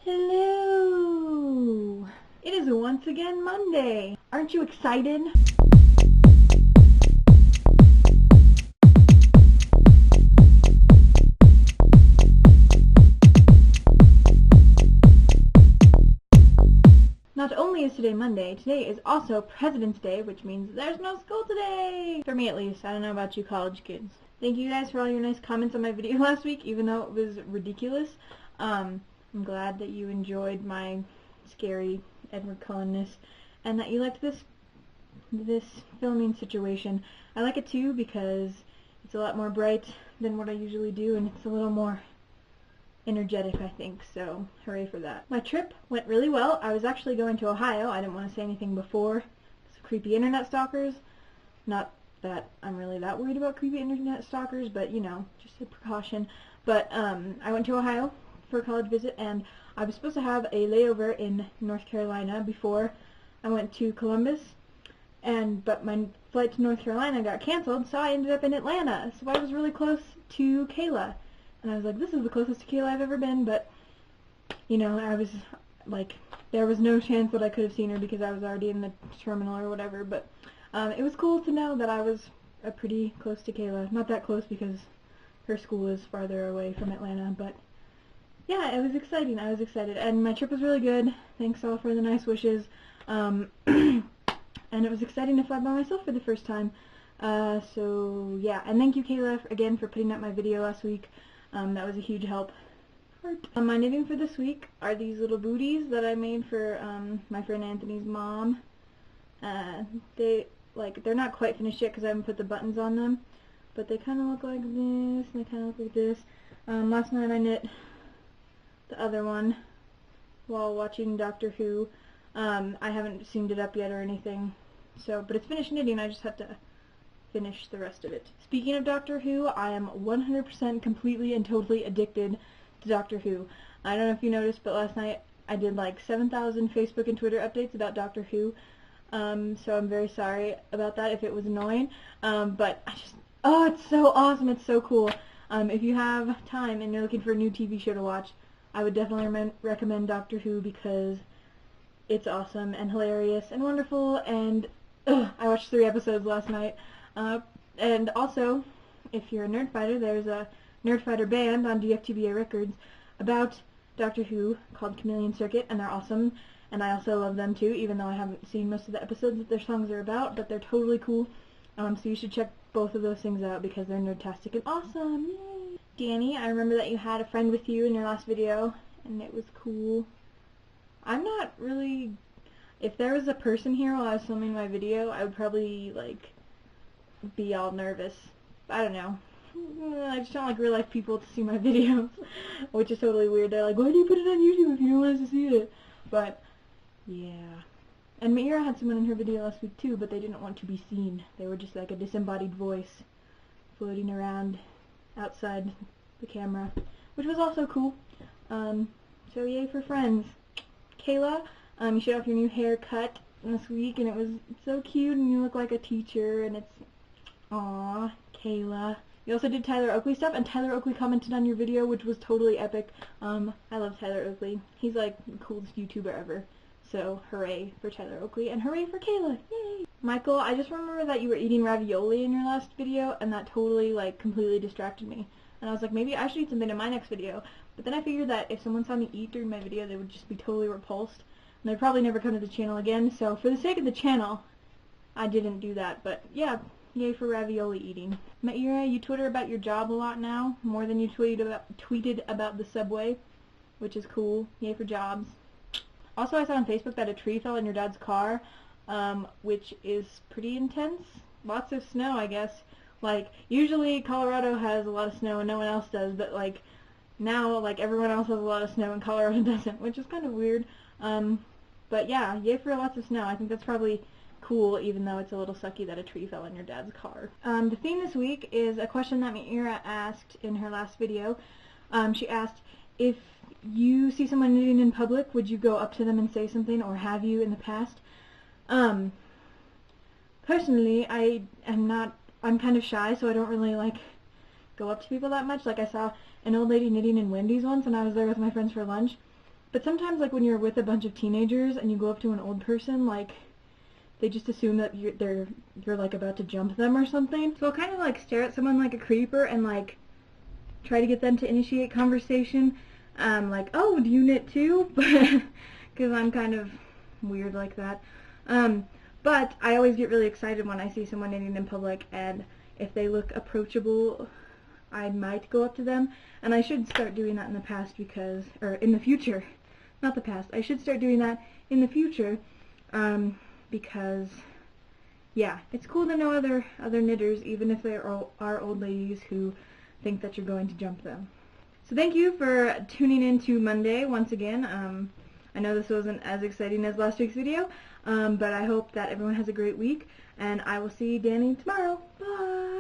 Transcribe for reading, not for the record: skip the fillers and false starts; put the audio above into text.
Hello! It is once again Monday. Aren't you excited? Not only is today Monday, today is also President's Day, which means there's no school today! For me at least. I don't know about you college kids. Thank you guys for all your nice comments on my video last week, even though it was ridiculous. I'm glad that you enjoyed my scary Edward Cullen-ness and that you liked this filming situation. I like it too because it's a lot more bright than what I usually do, and it's a little more energetic, I think, so hooray for that. My trip went really well. I was actually going to Ohio. I didn't want to say anything before. Creepy internet stalkers. Not that I'm really that worried about creepy internet stalkers, but you know, just a precaution. But I went to Ohio for a college visit, and I was supposed to have a layover in North Carolina before I went to Columbus, but my flight to North Carolina got canceled, so I ended up in Atlanta. So I was really close to Kayla. And I was like, this is the closest to Kayla I've ever been, but, you know, I was, like, there was no chance that I could have seen her because I was already in the terminal or whatever, but it was cool to know that I was pretty close to Kayla. Not that close because her school is farther away from Atlanta, but, yeah, it was exciting. I was excited, and my trip was really good. Thanks all for the nice wishes, and it was exciting to fly by myself for the first time. So, yeah, and thank you, Kayla, again, for putting up my video last week. That was a huge help. My knitting for this week are these little booties that I made for my friend Anthony's mom. They're not quite finished yet because I haven't put the buttons on them, but they kind of look like this, and they kind of look like this. Last night I knit the other one while watching Doctor Who. I haven't seamed it up yet or anything, but it's finished knitting. I just have to finish the rest of it. Speaking of Doctor Who, I am 100% completely and totally addicted to Doctor Who. I don't know if you noticed, but last night I did like 7,000 Facebook and Twitter updates about Doctor Who, so I'm very sorry about that if it was annoying, but it's so awesome, it's so cool. If you have time and you're looking for a new TV show to watch, I would definitely recommend Doctor Who because it's awesome and hilarious and wonderful, and I watched 3 episodes last night. And also, if you're a Nerdfighter, there's a Nerdfighter band on DFTBA Records about Doctor Who called Chameleon Circuit, and they're awesome, and I also love them too, even though I haven't seen most of the episodes that their songs are about, but they're totally cool. So you should check both of those things out because they're nerdtastic and awesome. Yay! Danny, I remember that you had a friend with you in your last video, and it was cool. I'm not really... If there was a person here while I was filming my video, I would probably, be all nervous. I don't know. I just don't like real life people to see my videos, which is totally weird. They're like, why do you put it on YouTube if you don't want us to see it? But, yeah. And Mira had someone in her video last week too, but they didn't want to be seen. They were just like a disembodied voice floating around outside the camera, which was also cool. So yay for friends. Kayla, you showed off your new haircut this week, and it was so cute, and you look like a teacher, and it's... Aww, Kayla. You also did Tyler Oakley stuff, and Tyler Oakley commented on your video, which was totally epic. I love Tyler Oakley. He's like the coolest YouTuber ever. So hooray for Tyler Oakley, and hooray for Kayla. Yay! Michael, I just remember that you were eating ravioli in your last video, and that totally, completely distracted me. And I was like, maybe I should eat something in my next video. But then I figured that if someone saw me eat during my video, they would just be totally repulsed. And they'd probably never come to the channel again. So for the sake of the channel, I didn't do that. But yeah. Yay for ravioli eating. Maira, you Twitter about your job a lot now, more than you tweeted about the subway, which is cool. Yay for jobs. Also, I saw on Facebook that a tree fell in your dad's car, which is pretty intense. Lots of snow, I guess. Usually Colorado has a lot of snow and no one else does, but, now, everyone else has a lot of snow and Colorado doesn't, which is kind of weird. But yeah, yay for lots of snow. I think that's probably cool, even though it's a little sucky that a tree fell in your dad's car. The theme this week is a question that Mira asked in her last video. She asked, if you see someone knitting in public, would you go up to them and say something, or have you in the past? Personally, I'm kind of shy, so I don't really, go up to people that much. I saw an old lady knitting in Wendy's once, and I was there with my friends for lunch, But sometimes, like, when you're with a bunch of teenagers and you go up to an old person, like, they just assume that you're like about to jump them or something. So I'll kind of like stare at someone like a creeper and like try to get them to initiate conversation. Like, oh, do you knit too? Because I'm kind of weird like that. But I always get really excited when I see someone knitting in public, and if they look approachable, I might go up to them. And I should start doing that in the past because, or in the future, not the past. I should start doing that in the future. Because, yeah, it's cool to know other knitters, even if they are old ladies who think that you're going to jump them. So thank you for tuning in to Monday once again. I know this wasn't as exciting as last week's video, but I hope that everyone has a great week, and I will see Danny tomorrow. Bye!